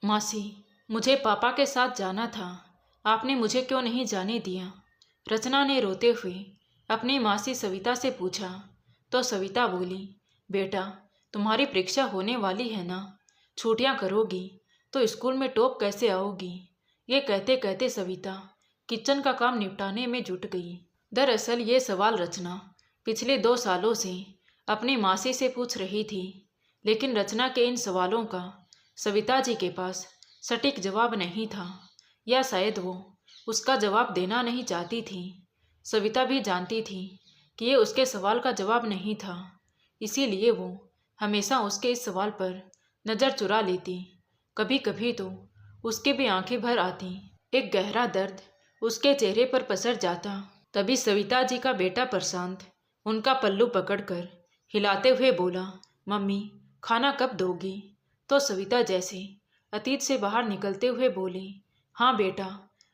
मासी, मुझे पापा के साथ जाना था। आपने मुझे क्यों नहीं जाने दिया? रचना ने रोते हुए अपनी मासी सविता से पूछा। तो सविता बोली, बेटा, तुम्हारी परीक्षा होने वाली है ना, छुट्टियां करोगी तो स्कूल में टॉप कैसे आओगी? ये कहते कहते सविता किचन का काम निपटाने में जुट गई। दरअसल ये सवाल रचना पिछले 2 सालों से अपनी मासी से पूछ रही थी, लेकिन रचना के इन सवालों का सविता जी के पास सटीक जवाब नहीं था, या शायद वो उसका जवाब देना नहीं चाहती थी। सविता भी जानती थी कि ये उसके सवाल का जवाब नहीं था, इसीलिए वो हमेशा उसके इस सवाल पर नज़र चुरा लेती। कभी कभी तो उसकी भी आंखें भर आती, एक गहरा दर्द उसके चेहरे पर पसर जाता। तभी सविता जी का बेटा प्रशांत उनका पल्लू पकड़कर हिलाते हुए बोला, मम्मी, खाना कब दोगी? तो सविता जैसे अतीत से बाहर निकलते हुए बोली, हाँ बेटा,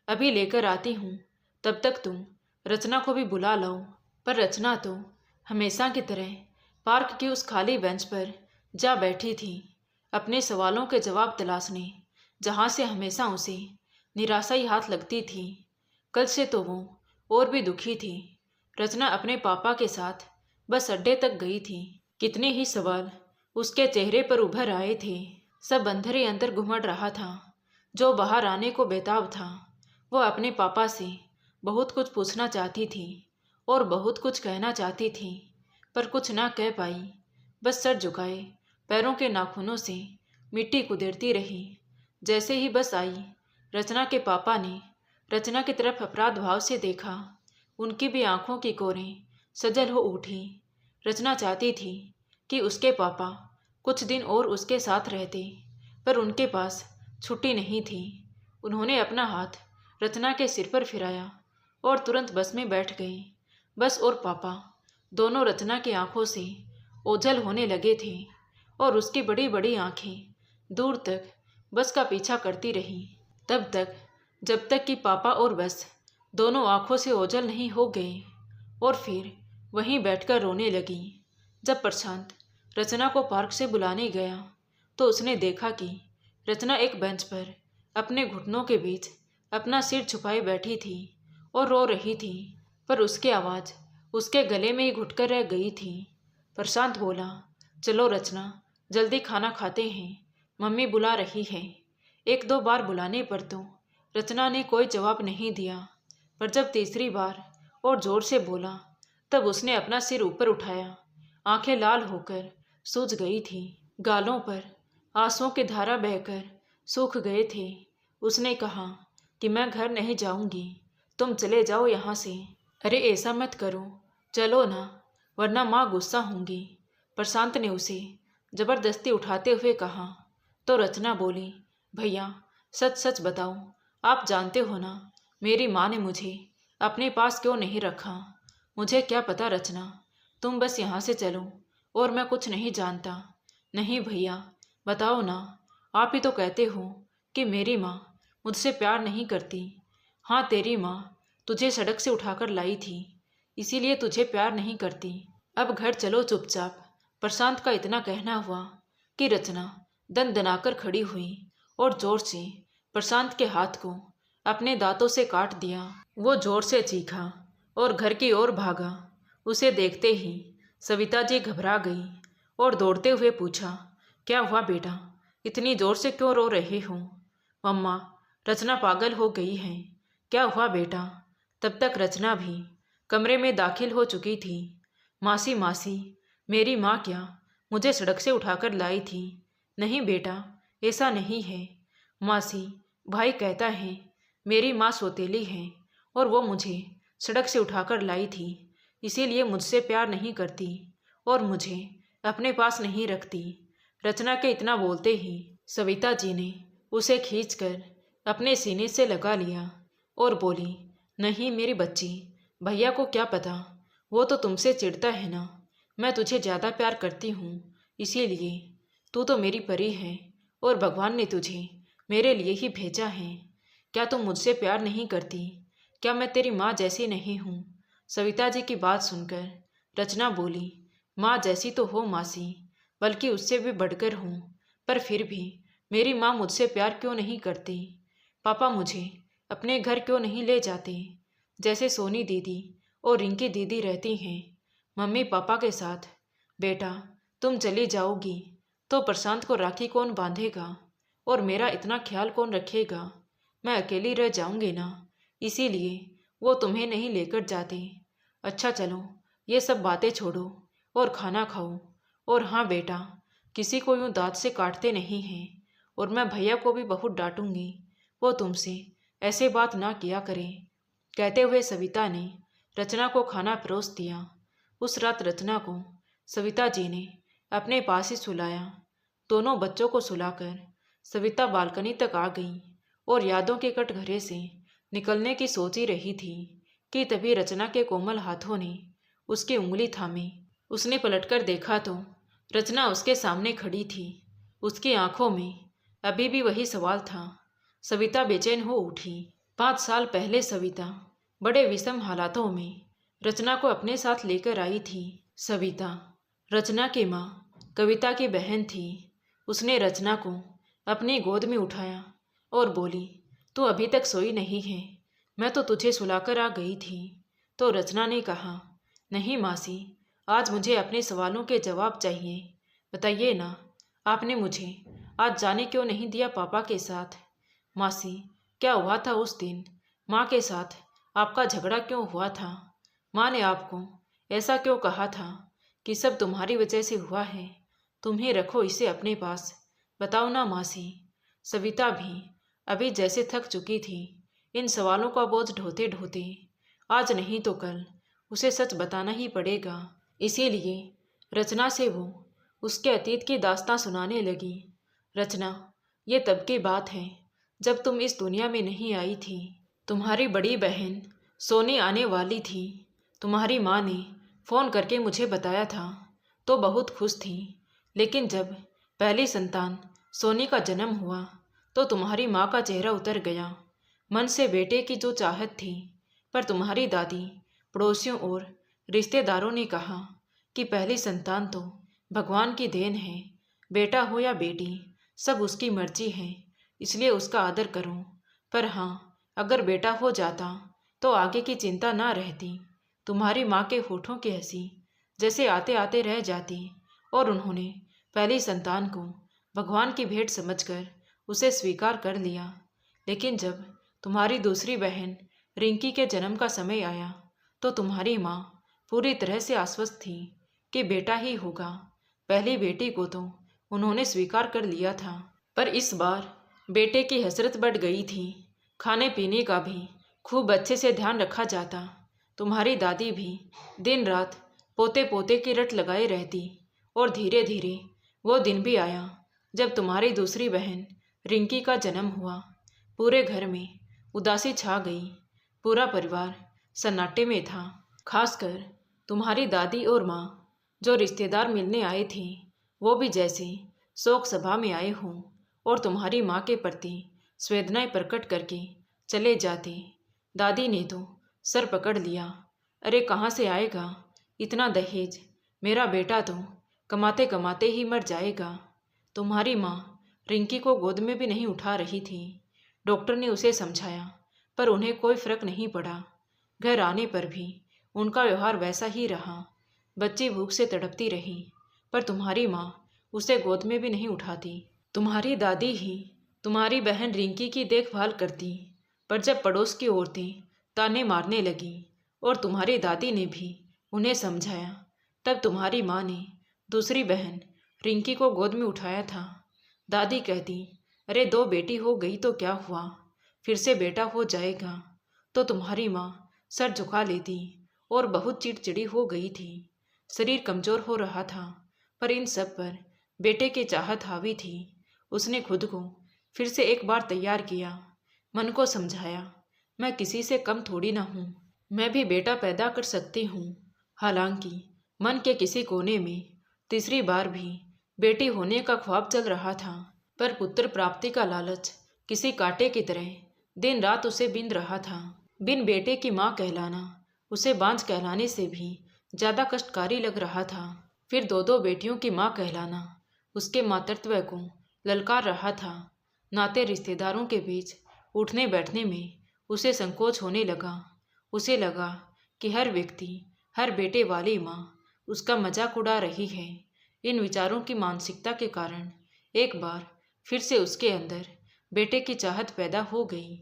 अभी लेकर आती हूँ, तब तक तुम रचना को भी बुला लाओ। पर रचना तो हमेशा की तरह पार्क की उस खाली बेंच पर जा बैठी थी, अपने सवालों के जवाब तलाशने, जहाँ से हमेशा उसे निराशा ही हाथ लगती थी। कल से तो वो और भी दुखी थी। रचना अपने पापा के साथ बस अड्डे तक गई थी। कितने ही सवाल उसके चेहरे पर उभर आए थे। सब अंदर ही अंदर घुमड़ रहा था। जो बाहर आने को बेताब था, वो अपने पापा से बहुत कुछ पूछना चाहती थी और बहुत कुछ कहना चाहती थी, पर कुछ ना कह पाई। बस सर झुकाए पैरों के नाखूनों से मिट्टी कुदेरती रही। जैसे ही बस आई, रचना के पापा ने रचना की तरफ अपराध भाव से देखा। उनकी भी आंखों की कोरें सजल हो उठी। रचना चाहती थी कि उसके पापा कुछ दिन और उसके साथ रहते, पर उनके पास छुट्टी नहीं थी। उन्होंने अपना हाथ रचना के सिर पर फिराया और तुरंत बस में बैठ गए। बस और पापा दोनों रचना की आंखों से ओझल होने लगे थे और उसकी बड़ी बड़ी आंखें दूर तक बस का पीछा करती रहीं, तब तक जब तक कि पापा और बस दोनों आंखों से ओझल नहीं हो गए और फिर वहीं बैठकर रोने लगी। जब प्रशांत रचना को पार्क से बुलाने गया तो उसने देखा कि रचना एक बेंच पर अपने घुटनों के बीच अपना सिर छुपाए बैठी थी और रो रही थी, पर उसकी आवाज़ उसके गले में ही घुटकर रह गई थी। प्रशांत बोला, चलो रचना, जल्दी खाना खाते हैं, मम्मी बुला रही है। 1-2 बार बुलाने पर तो रचना ने कोई जवाब नहीं दिया, पर जब तीसरी बार और जोर से बोला, तब उसने अपना सिर ऊपर उठाया। आंखें लाल होकर सूज गई थी, गालों पर आंसुओं की धारा बहकर सूख गए थे। उसने कहा कि मैं घर नहीं जाऊंगी, तुम चले जाओ यहाँ से। अरे ऐसा मत करो, चलो ना, वरना माँ गुस्सा होंगी, प्रशांत ने उसे जबरदस्ती उठाते हुए कहा। तो रचना बोली, भैया, सच सच बताओ, आप जानते हो ना, मेरी माँ ने मुझे अपने पास क्यों नहीं रखा? मुझे क्या पता रचना, तुम बस यहाँ से चलो और मैं कुछ नहीं जानता। नहीं भैया, बताओ ना, आप ही तो कहते हो कि मेरी माँ मुझसे प्यार नहीं करती। हाँ, तेरी माँ तुझे सड़क से उठाकर लाई थी, इसीलिए तुझे प्यार नहीं करती। अब घर चलो चुपचाप। प्रशांत का इतना कहना हुआ कि रचना दनदनाकर खड़ी हुई और जोर से प्रशांत के हाथ को अपने दांतों से काट दिया। वो जोर से चीखा और घर की ओर भागा। उसे देखते ही सविता जी घबरा गई और दौड़ते हुए पूछा, क्या हुआ बेटा, इतनी जोर से क्यों रो रहे हो? मम्मा, रचना पागल हो गई है। क्या हुआ बेटा? तब तक रचना भी कमरे में दाखिल हो चुकी थी। मासी मासी, मेरी माँ क्या मुझे सड़क से उठाकर लाई थी? नहीं बेटा, ऐसा नहीं है। मासी, भाई कहता है मेरी माँ सौतेली है और वो मुझे सड़क से उठाकर लाई थी, इसीलिए मुझसे प्यार नहीं करती और मुझे अपने पास नहीं रखती। रचना के इतना बोलते ही सविता जी ने उसे खींचकर अपने सीने से लगा लिया और बोली, नहीं मेरी बच्ची, भैया को क्या पता, वो तो तुमसे चिढ़ता है ना। मैं तुझे ज़्यादा प्यार करती हूँ, इसीलिए। तू तो मेरी परी है और भगवान ने तुझे मेरे लिए ही भेजा है। क्या तुम मुझसे प्यार नहीं करती? क्या मैं तेरी माँ जैसी नहीं हूँ? सविता जी की बात सुनकर रचना बोली, माँ जैसी तो हो मासी, बल्कि उससे भी बढ़कर हूँ, पर फिर भी मेरी माँ मुझसे प्यार क्यों नहीं करती? पापा मुझे अपने घर क्यों नहीं ले जाते, जैसे सोनी दीदी और रिंकी दीदी रहती हैं मम्मी पापा के साथ? बेटा, तुम चली जाओगी तो प्रशांत को राखी कौन बांधेगा और मेरा इतना ख्याल कौन रखेगा? मैं अकेली रह जाऊंगी ना, इसीलिए वो तुम्हें नहीं लेकर जाते। अच्छा चलो, ये सब बातें छोड़ो और खाना खाओ। और हाँ बेटा, किसी को यूं दांत से काटते नहीं हैं, और मैं भैया को भी बहुत डांटूंगी, वो तुमसे ऐसे बात ना किया करें। कहते हुए सविता ने रचना को खाना परोस दिया। उस रात रचना को सविता जी ने अपने पास ही सुलाया। दोनों बच्चों को सुलाकर सविता बालकनी तक आ गई और यादों के कटघरे से निकलने की सोच ही रही थी कि तभी रचना के कोमल हाथों ने उसकी उंगली थामी। उसने पलटकर देखा तो रचना उसके सामने खड़ी थी। उसकी आंखों में अभी भी वही सवाल था। सविता बेचैन हो उठी। 5 साल पहले सविता बड़े विषम हालातों में रचना को अपने साथ लेकर आई थी। सविता रचना की माँ कविता की बहन थी। उसने रचना को अपनी गोद में उठाया और बोली, तू अभी तक सोई नहीं है, मैं तो तुझे सुलाकर आ गई थी। तो रचना ने कहा, नहीं मासी, आज मुझे अपने सवालों के जवाब चाहिए। बताइए ना, आपने मुझे आज जाने क्यों नहीं दिया पापा के साथ? मासी, क्या हुआ था उस दिन? माँ के साथ आपका झगड़ा क्यों हुआ था? माँ ने आपको ऐसा क्यों कहा था कि सब तुम्हारी वजह से हुआ है? तुम्हें रखो इसे अपने पास। बताओ ना मासी। सविता भी अभी जैसे थक चुकी थी इन सवालों का बोझ ढोते ढोते। आज नहीं तो कल उसे सच बताना ही पड़ेगा। इसीलिए रचना से वो उसके अतीत की दास्तां सुनाने लगी। रचना, ये तब की बात है जब तुम इस दुनिया में नहीं आई थी। तुम्हारी बड़ी बहन सोनी आने वाली थी। तुम्हारी माँ ने फ़ोन करके मुझे बताया था तो बहुत खुश थी, लेकिन जब पहली संतान सोनी का जन्म हुआ तो तुम्हारी माँ का चेहरा उतर गया। मन से बेटे की जो चाहत थी, पर तुम्हारी दादी, पड़ोसियों और रिश्तेदारों ने कहा कि पहली संतान तो भगवान की देन है, बेटा हो या बेटी सब उसकी मर्जी है, इसलिए उसका आदर करो। पर हाँ, अगर बेटा हो जाता तो आगे की चिंता ना रहती। तुम्हारी माँ के होठों की हंसी जैसे आते आते रह जाती और उन्होंने पहली संतान को भगवान की भेंट समझकर उसे स्वीकार कर लिया। लेकिन जब तुम्हारी दूसरी बहन रिंकी के जन्म का समय आया तो तुम्हारी माँ पूरी तरह से आश्वस्त थी कि बेटा ही होगा। पहली बेटी को तो उन्होंने स्वीकार कर लिया था, पर इस बार बेटे की हसरत बढ़ गई थी। खाने पीने का भी खूब अच्छे से ध्यान रखा जाता। तुम्हारी दादी भी दिन रात पोते पोते की रट लगाए रहती और धीरे धीरे वो दिन भी आया जब तुम्हारी दूसरी बहन रिंकी का जन्म हुआ। पूरे घर में उदासी छा गई। पूरा परिवार सन्नाटे में था। खासकर तुम्हारी दादी और माँ, जो रिश्तेदार मिलने आए थे, वो भी जैसे शोक सभा में आए हों और तुम्हारी माँ के प्रति संवेदनाएं प्रकट करके चले जाते। दादी ने तो सर पकड़ लिया। अरे कहाँ से आएगा इतना दहेज? मेरा बेटा तो कमाते कमाते ही मर जाएगा। तुम्हारी माँ रिंकी को गोद में भी नहीं उठा रही थी। डॉक्टर ने उसे समझाया, पर उन्हें कोई फर्क नहीं पड़ा। घर आने पर भी उनका व्यवहार वैसा ही रहा। बच्ची भूख से तड़पती रही, पर तुम्हारी माँ उसे गोद में भी नहीं उठाती। तुम्हारी दादी ही तुम्हारी बहन रिंकी की देखभाल करती, पर जब पड़ोस की औरतें ताने मारने लगी और तुम्हारी दादी ने भी उन्हें समझाया, तब तुम्हारी माँ ने दूसरी बहन रिंकी को गोद में उठाया था। दादी कहती, अरे 2 बेटी हो गई तो क्या हुआ, फिर से बेटा हो जाएगा। तो तुम्हारी माँ सर झुका लेती और बहुत चिड़चिड़ी हो गई थी। शरीर कमजोर हो रहा था, पर इन सब पर बेटे की चाहत हावी थी। उसने खुद को फिर से एक बार तैयार किया, मन को समझाया, मैं किसी से कम थोड़ी ना हूँ, मैं भी बेटा पैदा कर सकती हूँ। हालांकि मन के किसी कोने में तीसरी बार भी बेटी होने का ख्वाब चल रहा था, पर पुत्र प्राप्ति का लालच किसी कांटे की तरह दिन रात उसे बिंध रहा था। बिन बेटे की माँ कहलाना उसे बांझ कहलाने से भी ज्यादा कष्टकारी लग रहा था। फिर 2 बेटियों की माँ कहलाना उसके मातृत्व को ललकार रहा था। नाते रिश्तेदारों के बीच उठने बैठने में उसे संकोच होने लगा। उसे लगा कि हर व्यक्ति, हर बेटे वाली माँ उसका मजाक उड़ा रही है। इन विचारों की मानसिकता के कारण एक बार फिर से उसके अंदर बेटे की चाहत पैदा हो गई।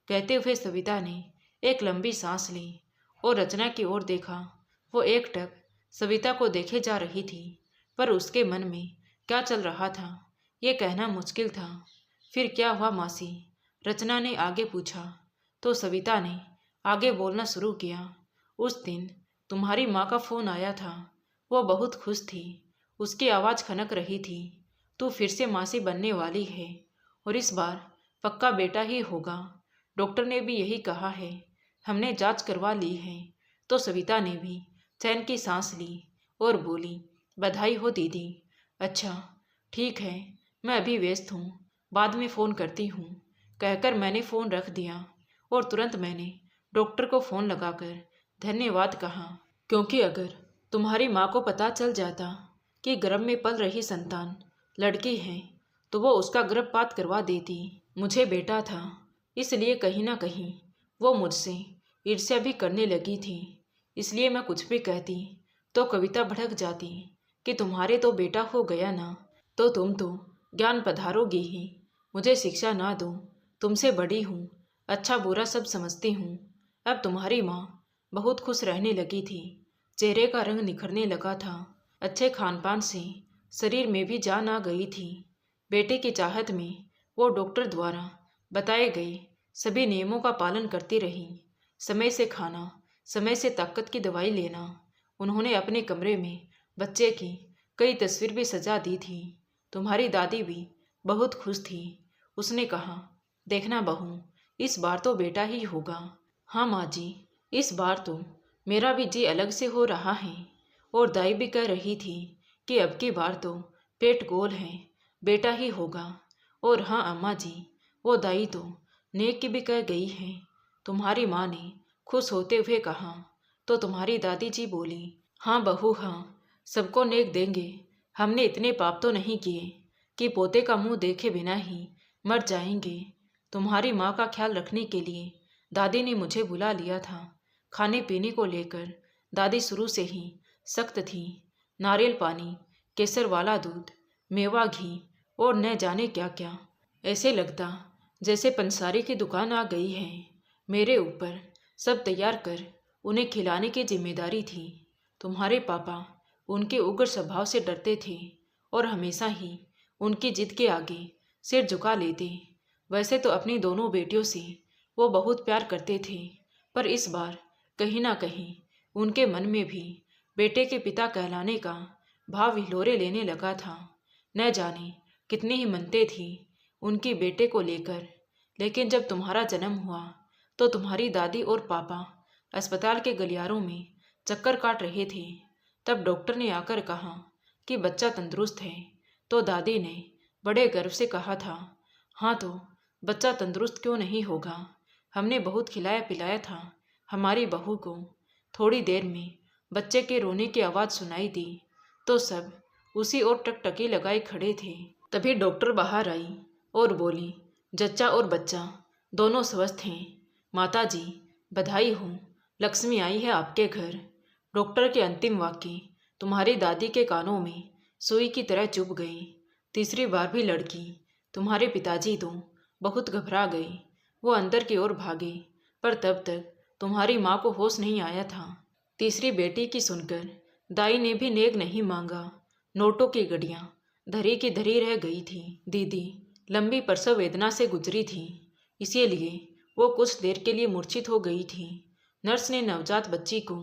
कहते हुए सविता ने एक लंबी सांस ली और रचना की ओर देखा। वो एकटक सविता को देखे जा रही थी, पर उसके मन में क्या चल रहा था ये कहना मुश्किल था। फिर क्या हुआ मासी? रचना ने आगे पूछा तो सविता ने आगे बोलना शुरू किया। उस दिन तुम्हारी माँ का फोन आया था। वो बहुत खुश थी। उसकी आवाज़ खनक रही थी। तू फिर से मासी बनने वाली है और इस बार पक्का बेटा ही होगा। डॉक्टर ने भी यही कहा है। हमने जांच करवा ली है। तो सविता ने भी चैन की सांस ली और बोली, बधाई हो दीदी। अच्छा ठीक है, मैं अभी व्यस्त हूँ, बाद में फ़ोन करती हूँ, कहकर मैंने फ़ोन रख दिया और तुरंत मैंने डॉक्टर को फ़ोन लगाकर धन्यवाद कहा, क्योंकि अगर तुम्हारी माँ को पता चल जाता कि गर्भ में पल रही संतान लड़की है तो वो उसका गर्भपात करवा देती। मुझे बेटा था, इसलिए कहीं ना कहीं वो मुझसे ईर्ष्या भी करने लगी थी। इसलिए मैं कुछ भी कहती तो कविता भड़क जाती कि तुम्हारे तो बेटा हो गया ना, तो तुम तो ज्ञान पधारोगी ही। मुझे शिक्षा ना दो, तुमसे बड़ी हूँ, अच्छा बुरा सब समझती हूँ। अब तुम्हारी माँ बहुत खुश रहने लगी थी। चेहरे का रंग निखरने लगा था। अच्छे खान पान से शरीर में भी जान आ गई थी। बेटे की चाहत में वो डॉक्टर द्वारा बताए गए सभी नियमों का पालन करती रही। समय से खाना, समय से ताकत की दवाई लेना। उन्होंने अपने कमरे में बच्चे की कई तस्वीर भी सजा दी थी। तुम्हारी दादी भी बहुत खुश थी। उसने कहा, देखना बहू, इस बार तो बेटा ही होगा। हाँ माँ जी, इस बार तो मेरा भी जी अलग से हो रहा है। और दाई भी कह रही थी कि अब की बार तो पेट गोल है, बेटा ही होगा। और हाँ अम्मा जी, वो दाई तो नेक की भी कह गई है। तुम्हारी माँ ने खुश होते हुए कहा तो तुम्हारी दादी जी बोली, हाँ बहू हाँ, सबको नेक देंगे। हमने इतने पाप तो नहीं किए कि पोते का मुंह देखे बिना ही मर जाएंगे। तुम्हारी माँ का ख्याल रखने के लिए दादी ने मुझे बुला लिया था। खाने पीने को लेकर दादी शुरू से ही सख्त थी। नारियल पानी, केसर वाला दूध, मेवा घी और न जाने क्या क्या। ऐसे लगता जैसे पंसारी की दुकान आ गई है। मेरे ऊपर सब तैयार कर उन्हें खिलाने की जिम्मेदारी थी। तुम्हारे पापा उनके उग्र स्वभाव से डरते थे और हमेशा ही उनकी जिद के आगे सिर झुका लेते। वैसे तो अपनी दोनों बेटियों से वो बहुत प्यार करते थे, पर इस बार कहीं ना कहीं उनके मन में भी बेटे के पिता कहलाने का भाव हिलोरे लेने लगा था। न जाने कितनी ही मनते थी उनकी बेटे को लेकर। लेकिन जब तुम्हारा जन्म हुआ तो तुम्हारी दादी और पापा अस्पताल के गलियारों में चक्कर काट रहे थे। तब डॉक्टर ने आकर कहा कि बच्चा तंदुरुस्त है। तो दादी ने बड़े गर्व से कहा था, हाँ तो बच्चा तंदुरुस्त क्यों नहीं होगा, हमने बहुत खिलाया पिलाया था हमारी बहू को। थोड़ी देर में बच्चे के रोने की आवाज़ सुनाई दी तो सब उसी ओर टकटकी लगाए खड़े थे। तभी डॉक्टर बाहर आई और बोली, जच्चा और बच्चा दोनों स्वस्थ हैं। माता जी बधाई हो, लक्ष्मी आई है आपके घर। डॉक्टर के अंतिम वाक्य तुम्हारी दादी के कानों में सुई की तरह चुभ गए। तीसरी बार भी लड़की। तुम्हारे पिताजी तो बहुत घबरा गए। वो अंदर की ओर भागे, पर तब तक तुम्हारी माँ को होश नहीं आया था। तीसरी बेटी की सुनकर दाई ने भी नेक नहीं मांगा। नोटों की गड़ियाँ धरी की धरी रह गई थी। दीदी लंबी प्रसव वेदना से गुजरी थी, इसीलिए वो कुछ देर के लिए मूर्छित हो गई थी। नर्स ने नवजात बच्ची को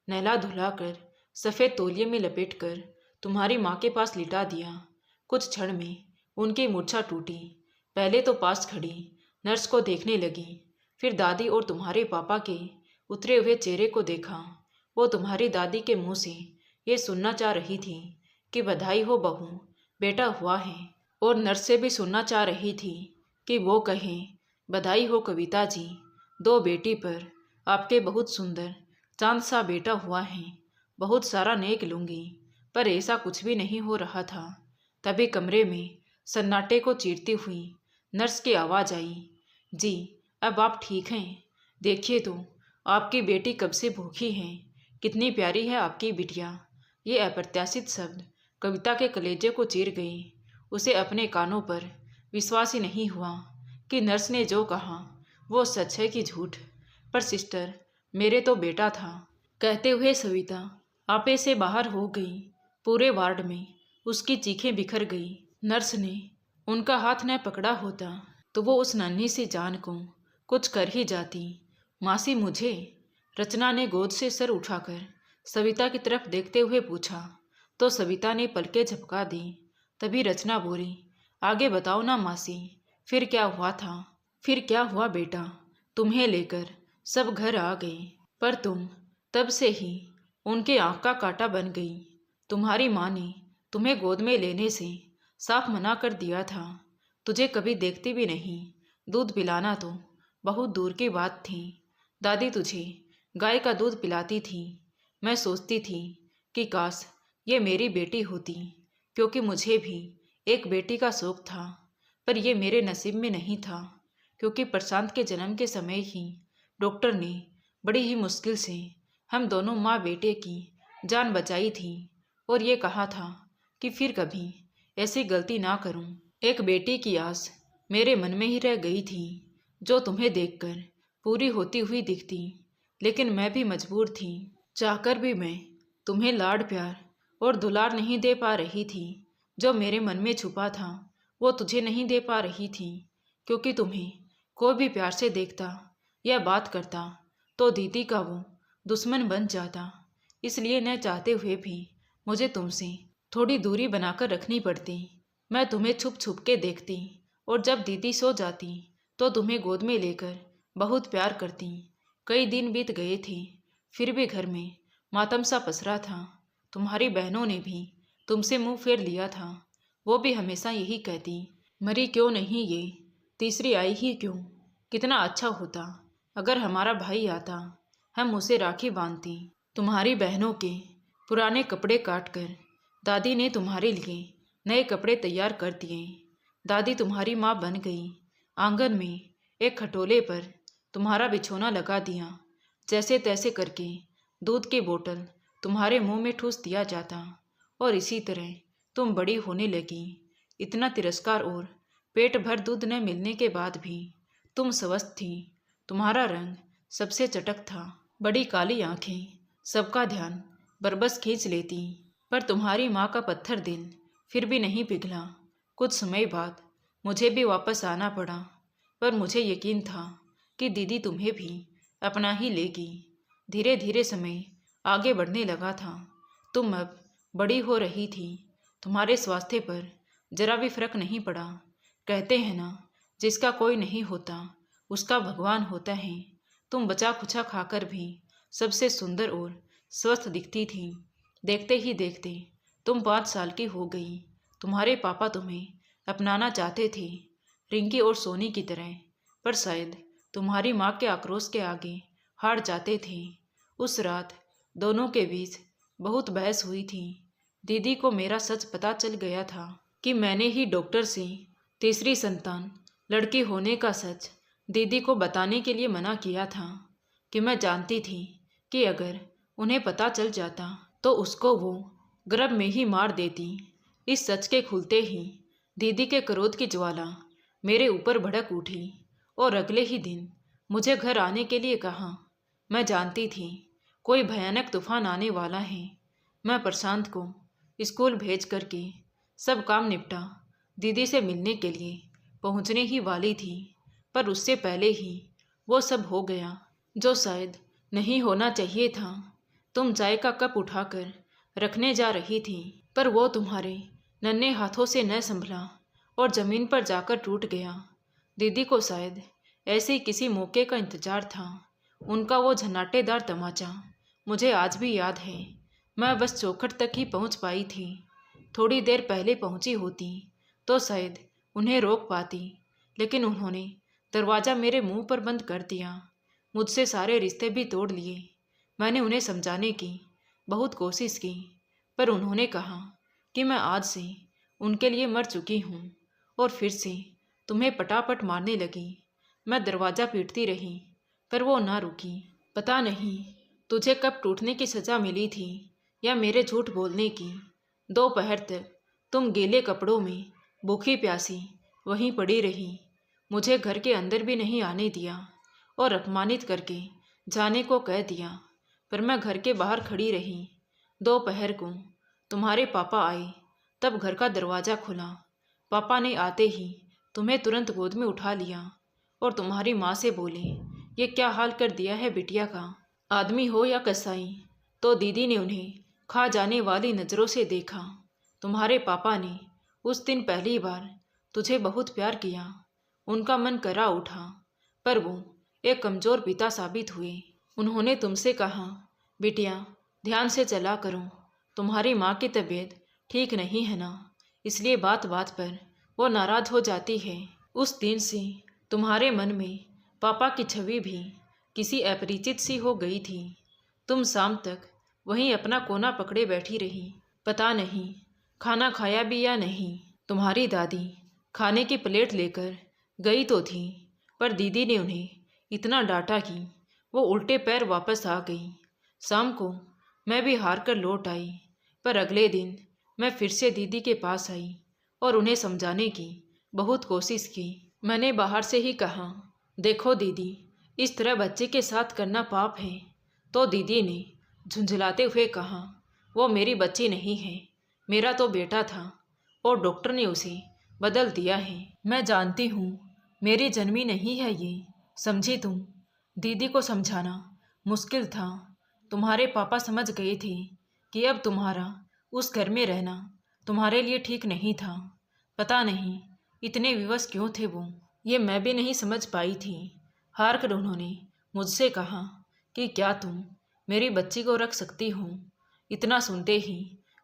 नहला धुलाकर सफ़ेद तौलिए में लपेटकर तुम्हारी माँ के पास लिटा दिया। कुछ क्षण में उनकी मूर्छा टूटी। पहले तो पास खड़ी नर्स को देखने लगी, फिर दादी और तुम्हारे पापा के उतरे हुए चेहरे को देखा। वो तुम्हारी दादी के मुंह से ये सुनना चाह रही थी कि बधाई हो बहू, बेटा हुआ है। और नर्स से भी सुनना चाह रही थी कि वो कहें, बधाई हो कविता जी, दो बेटी पर आपके बहुत सुंदर चांद सा बेटा हुआ है। बहुत सारा नेक लूँगी। पर ऐसा कुछ भी नहीं हो रहा था। तभी कमरे में सन्नाटे को चीरती हुई नर्स की आवाज़ आई, जी अब आप ठीक हैं? देखिए तो आपकी बेटी कब से भूखी है। कितनी प्यारी है आपकी बिटिया। ये अप्रत्याशित शब्द कविता के कलेजे को चीर गई। उसे अपने कानों पर विश्वास ही नहीं हुआ कि नर्स ने जो कहा वो सच है कि झूठ। पर सिस्टर, मेरे तो बेटा था, कहते हुए सविता आपे से बाहर हो गई। पूरे वार्ड में उसकी चीखें बिखर गई। नर्स ने उनका हाथ न पकड़ा होता तो वो उस नन्ही सी जान को कुछ कर ही जाती। मासी मुझे? रचना ने गोद से सर उठाकर सविता की तरफ देखते हुए पूछा तो सविता ने पलकें झपका दी। तभी रचना बोली, आगे बताओ ना मासी, फिर क्या हुआ था? फिर क्या हुआ बेटा, तुम्हें लेकर सब घर आ गए, पर तुम तब से ही उनके आँख का कांटा बन गई। तुम्हारी माँ ने तुम्हें गोद में लेने से साफ मना कर दिया था। तुझे कभी देखती भी नहीं। दूध पिलाना तो बहुत दूर की बात थी। दादी तुझे गाय का दूध पिलाती थी। मैं सोचती थी कि काश ये मेरी बेटी होती, क्योंकि मुझे भी एक बेटी का शौक था। पर ये मेरे नसीब में नहीं था, क्योंकि प्रशांत के जन्म के समय ही डॉक्टर ने बड़ी ही मुश्किल से हम दोनों माँ बेटे की जान बचाई थी और ये कहा था कि फिर कभी ऐसी गलती ना करूं। एक बेटी की आस मेरे मन में ही रह गई थी, जो तुम्हें देखकर पूरी होती हुई दिखती। लेकिन मैं भी मजबूर थी। चाहकर भी मैं तुम्हें लाड प्यार और दुलार नहीं दे पा रही थी। जो मेरे मन में छुपा था वो तुझे नहीं दे पा रही थी, क्योंकि तुम्हें कोई भी प्यार से देखता या बात करता तो दीदी का वो दुश्मन बन जाता। इसलिए न चाहते हुए भी मुझे तुमसे थोड़ी दूरी बनाकर रखनी पड़ती। मैं तुम्हें छुप छुप के देखती और जब दीदी सो जाती तो तुम्हें गोद में लेकर बहुत प्यार करती। कई दिन बीत गए थे, फिर भी घर में मातम सा पसरा था। तुम्हारी बहनों ने भी तुमसे मुंह फेर लिया था। वो भी हमेशा यही कहती, मरी क्यों नहीं ये, तीसरी आई ही क्यों। कितना अच्छा होता अगर हमारा भाई आता, हम उसे राखी बांधती। तुम्हारी बहनों के पुराने कपड़े काटकर दादी ने तुम्हारे लिए नए कपड़े तैयार कर दिए। दादी तुम्हारी माँ बन गई। आंगन में एक खटोले पर तुम्हारा बिछोना लगा दिया। जैसे तैसे करके दूध की बोतल तुम्हारे मुंह में ठूस दिया जाता और इसी तरह तुम बड़ी होने लगी। इतना तिरस्कार और पेट भर दूध न मिलने के बाद भी तुम स्वस्थ थी। तुम्हारा रंग सबसे चटक था। बड़ी काली आंखें सबका ध्यान बरबस खींच लेती। पर तुम्हारी माँ का पत्थर दिल फिर भी नहीं पिघला। कुछ समय बाद मुझे भी वापस आना पड़ा, पर मुझे यकीन था कि दीदी तुम्हें भी अपना ही लेगी। धीरे धीरे समय आगे बढ़ने लगा था। तुम अब बड़ी हो रही थी। तुम्हारे स्वास्थ्य पर जरा भी फर्क नहीं पड़ा। कहते हैं ना, जिसका कोई नहीं होता उसका भगवान होता है। तुम बचा खुचा खाकर भी सबसे सुंदर और स्वस्थ दिखती थी। देखते ही देखते तुम 5 साल की हो गई। तुम्हारे पापा तुम्हें अपनाना चाहते थे, रिंकी और सोनी की तरह, पर शायद तुम्हारी माँ के आक्रोश के आगे हार जाते थे। उस रात दोनों के बीच बहुत बहस हुई थी। दीदी को मेरा सच पता चल गया था कि मैंने ही डॉक्टर से तीसरी संतान लड़की होने का सच दीदी को बताने के लिए मना किया था, कि मैं जानती थी कि अगर उन्हें पता चल जाता तो उसको वो गर्भ में ही मार देती। इस सच के खुलते ही दीदी के क्रोध की ज्वाला मेरे ऊपर भड़क उठी और अगले ही दिन मुझे घर आने के लिए कहा। मैं जानती थी कोई भयानक तूफान आने वाला है। मैं प्रशांत को स्कूल भेज करके सब काम निपटा दीदी से मिलने के लिए पहुंचने ही वाली थी, पर उससे पहले ही वो सब हो गया जो शायद नहीं होना चाहिए था। तुम चाय का कप उठाकर रखने जा रही थी, पर वो तुम्हारे नन्हे हाथों से न संभला और ज़मीन पर जाकर टूट गया। दीदी को शायद ऐसे ही किसी मौके का इंतजार था। उनका वो झनाटेदार तमाचा मुझे आज भी याद है। मैं बस चौखट तक ही पहुंच पाई थी। थोड़ी देर पहले पहुंची होती तो शायद उन्हें रोक पाती, लेकिन उन्होंने दरवाज़ा मेरे मुंह पर बंद कर दिया। मुझसे सारे रिश्ते भी तोड़ लिए। मैंने उन्हें समझाने की बहुत कोशिश की, पर उन्होंने कहा कि मैं आज से उनके लिए मर चुकी हूँ और फिर से तुम्हें पटापट मारने लगी। मैं दरवाज़ा पीटती रही पर वो ना रुकी। पता नहीं तुझे कब टूटने की सज़ा मिली थी या मेरे झूठ बोलने की। दोपहर तक तुम गीले कपड़ों में भूखी प्यासी वहीं पड़ी रही। मुझे घर के अंदर भी नहीं आने दिया और अपमानित करके जाने को कह दिया, पर मैं घर के बाहर खड़ी रही। दोपहर को तुम्हारे पापा आए, तब घर का दरवाज़ा खुला। पापा ने आते ही तुम्हें तुरंत गोद में उठा लिया और तुम्हारी माँ से बोले, ये क्या हाल कर दिया है बिटिया का, आदमी हो या कसाई। तो दीदी ने उन्हें खा जाने वाली नज़रों से देखा। तुम्हारे पापा ने उस दिन पहली बार तुझे बहुत प्यार किया। उनका मन करा उठा, पर वो एक कमज़ोर पिता साबित हुए। उन्होंने तुमसे कहा, बिटिया ध्यान से चला करो, तुम्हारी माँ की तबीयत ठीक नहीं है ना, इसलिए बात बात पर वो नाराज़ हो जाती है। उस दिन से तुम्हारे मन में पापा की छवि भी किसी अपरिचित सी हो गई थी। तुम शाम तक वहीं अपना कोना पकड़े बैठी रही। पता नहीं खाना खाया भी या नहीं। तुम्हारी दादी खाने की प्लेट लेकर गई तो थी, पर दीदी ने उन्हें इतना डांटा कि वो उल्टे पैर वापस आ गई। शाम को मैं भी हार कर लौट आई, पर अगले दिन मैं फिर से दीदी के पास आई और उन्हें समझाने की बहुत कोशिश की। मैंने बाहर से ही कहा, देखो दीदी, इस तरह बच्चे के साथ करना पाप है। तो दीदी ने झुंझलाते हुए कहा, वो मेरी बच्ची नहीं है, मेरा तो बेटा था और डॉक्टर ने उसे बदल दिया है। मैं जानती हूँ मेरी जन्मी नहीं है ये, समझी तुम। दीदी को समझाना मुश्किल था। तुम्हारे पापा समझ गए थे कि अब तुम्हारा उस घर में रहना तुम्हारे लिए ठीक नहीं था। पता नहीं इतने विवश क्यों थे वो, ये मैं भी नहीं समझ पाई थी। हार कर उन्होंने मुझसे कहा कि क्या तुम मेरी बच्ची को रख सकती हो। इतना सुनते ही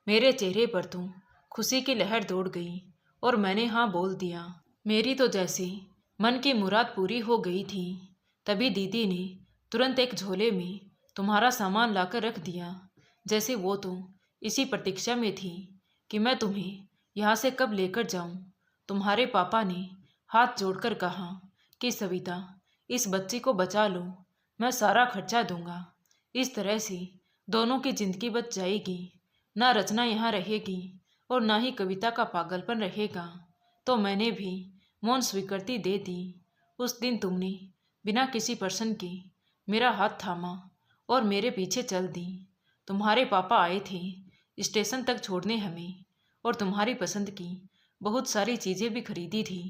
मेरे चेहरे पर तो खुशी की लहर दौड़ गई और मैंने हाँ बोल दिया। मेरी तो जैसे मन की मुराद पूरी हो गई थी। तभी दीदी ने तुरंत एक झोले में तुम्हारा सामान लाकर रख दिया, जैसे वो तो इसी प्रतीक्षा में थी कि मैं तुम्हें यहाँ से कब लेकर जाऊँ। तुम्हारे पापा ने हाथ जोड़कर कहा कि सविता, इस बच्ची को बचा लो, मैं सारा खर्चा दूंगा। इस तरह से दोनों की जिंदगी बच जाएगी। ना रचना यहाँ रहेगी और ना ही कविता का पागलपन रहेगा। तो मैंने भी मौन स्वीकृति दे दी। उस दिन तुमने बिना किसी प्रश्न के मेरा हाथ थामा और मेरे पीछे चल दी। तुम्हारे पापा आए थे स्टेशन तक छोड़ने हमें, और तुम्हारी पसंद की बहुत सारी चीज़ें भी खरीदी थी,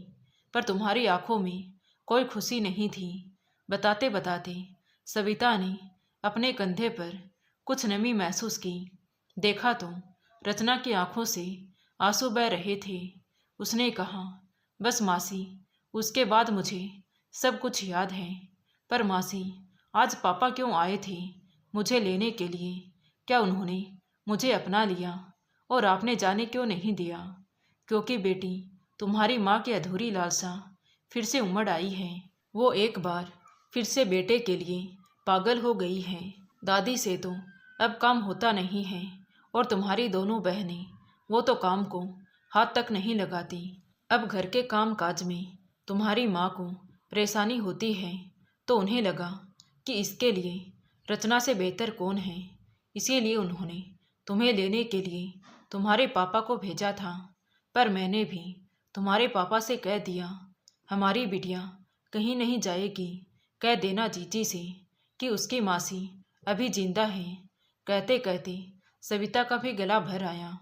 पर तुम्हारी आंखों में कोई खुशी नहीं थी। बताते बताते सविता ने अपने कंधे पर कुछ नमी महसूस की। देखा तो रचना की आंखों से आंसू बह रहे थे। उसने कहा, बस मासी, उसके बाद मुझे सब कुछ याद है। पर मासी, आज पापा क्यों आए थे मुझे लेने के लिए? क्या उन्होंने मुझे अपना लिया और आपने जाने क्यों नहीं दिया? क्योंकि बेटी, तुम्हारी माँ की अधूरी लालसा फिर से उमड़ आई है। वो एक बार फिर से बेटे के लिए पागल हो गई है। दादी से तो अब काम होता नहीं है, और तुम्हारी दोनों बहनें, वो तो काम को हाथ तक नहीं लगाती। अब घर के काम काज में तुम्हारी माँ को परेशानी होती है, तो उन्हें लगा कि इसके लिए रचना से बेहतर कौन है। इसीलिए उन्होंने तुम्हें लेने के लिए तुम्हारे पापा को भेजा था। पर मैंने भी तुम्हारे पापा से कह दिया, हमारी बिटिया कहीं नहीं जाएगी। कह देना जीजी से कि उसकी मासी अभी जिंदा है। कहते कहते सविता का भी गला भर आया।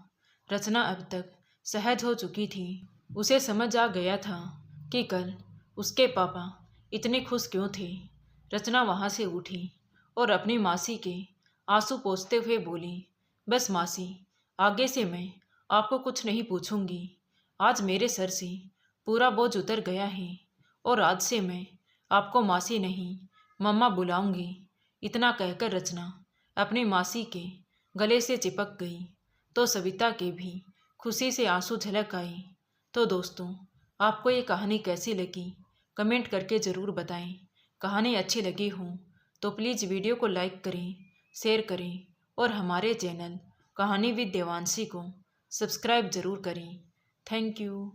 रचना अब तक सहज हो चुकी थी। उसे समझ आ गया था कि कल उसके पापा इतने खुश क्यों थे। रचना वहाँ से उठी और अपनी मासी के आंसू पोंछते हुए बोली, बस मासी, आगे से मैं आपको कुछ नहीं पूछूंगी। आज मेरे सर से पूरा बोझ उतर गया है और आज से मैं आपको मासी नहीं, मम्मा बुलाऊंगी। इतना कहकर रचना अपनी मासी के गले से चिपक गई, तो सविता के भी खुशी से आंसू झलक आए। तो दोस्तों, आपको ये कहानी कैसी लगी कमेंट करके ज़रूर बताएं। कहानी अच्छी लगी हो तो प्लीज़ वीडियो को लाइक करें, शेयर करें और हमारे चैनल कहानी विद देवांशी को सब्सक्राइब ज़रूर करें। Thank you.